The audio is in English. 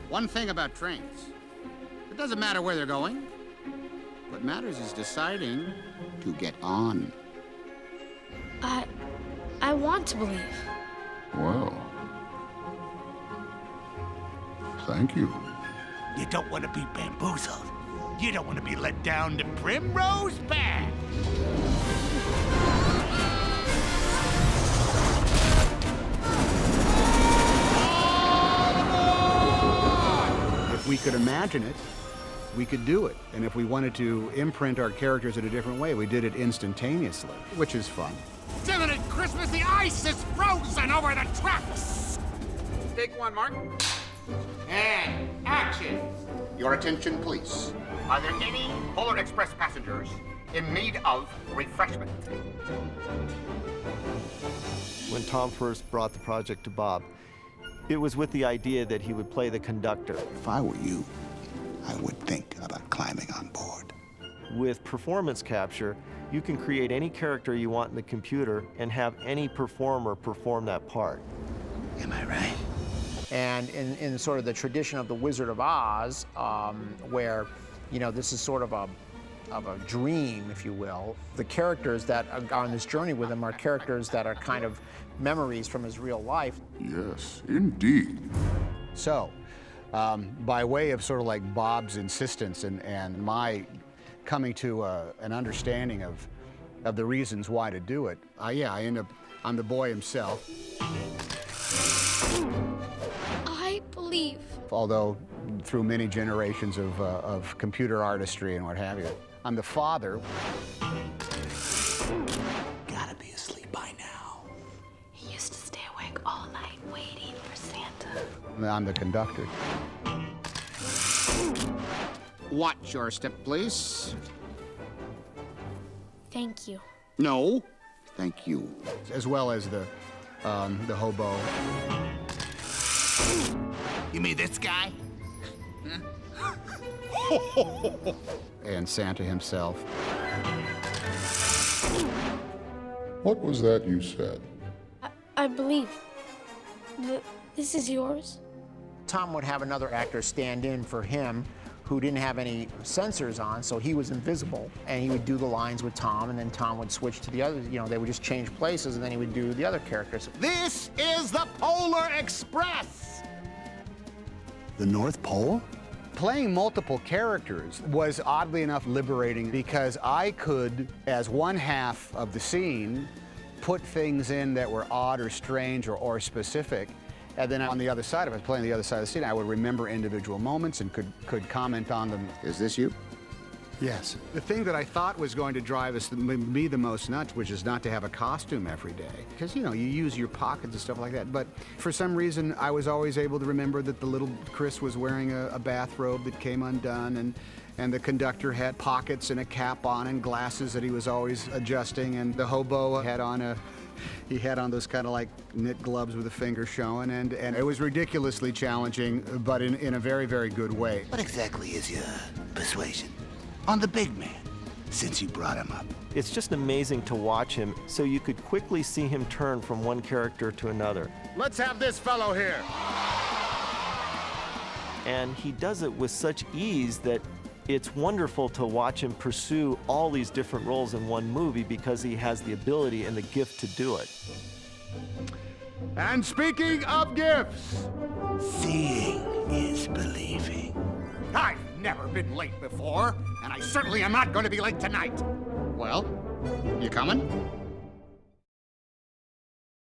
One thing about trains. It doesn't matter where they're going. What matters is deciding to get on. I want to believe. Well, thank you. You don't want to be bamboozled. You don't want to be let down the primrose path. If we could imagine it, we could do it. And if we wanted to imprint our characters in a different way, we did it instantaneously, which is fun. Imminent Christmas, the ice is frozen over the tracks. Take one, Mark. And action. Your attention, please. Are there any Polar Express passengers in need of refreshment? When Tom first brought the project to Bob, it was with the idea that he would play the conductor. If I were you, I would think about climbing on board. With performance capture, you can create any character you want in the computer and have any performer perform that part. Am I right? And in sort of the tradition of the Wizard of Oz, where, you know, this is sort of a dream, if you will. The characters that are on this journey with him are characters that are kind of memories from his real life. Yes, indeed. So, by way of sort of like Bob's insistence and my coming to an understanding of the reasons why to do it, I end up, I'm the boy himself. I believe. Although through many generations of computer artistry and what have you, I'm the father. Gotta be asleep by now. He used to stay awake all night waiting for Santa. I'm the conductor. Watch your step, please. Thank you. No, thank you. As well as the hobo. You mean this guy? And Santa himself. What was that you said? I believe. This is yours? Tom would have another actor stand in for him who didn't have any sensors on, so he was invisible, and he would do the lines with Tom, and then Tom would switch to the other, you know, they would just change places, and then he would do the other characters. This is the Polar Express. The North Pole? Playing multiple characters was oddly enough liberating because I could, as one half of the scene, put things in that were odd or strange or specific. And then on the other side, if I was playing the other side of the scene, I would remember individual moments and could comment on them. Is this you? Yes. The thing that I thought was going to drive me the most nuts, which is not to have a costume every day. Because, you know, you use your pockets and stuff like that. But for some reason, I was always able to remember that the little Chris was wearing a bathrobe that came undone, and the conductor had pockets and a cap on and glasses that he was always adjusting, and the hobo had on he had on those kind of like knit gloves with a finger showing, and it was ridiculously challenging, but in a very, very good way. What exactly is your persuasion on the big man, since you brought him up? It's just amazing to watch him, so you could quickly see him turn from one character to another. Let's have this fellow here. And he does it with such ease that it's wonderful to watch him pursue all these different roles in one movie because he has the ability and the gift to do it. And speaking of gifts, Seeing is believing. I've never been late before, and I certainly am not going to be late tonight. well, you coming?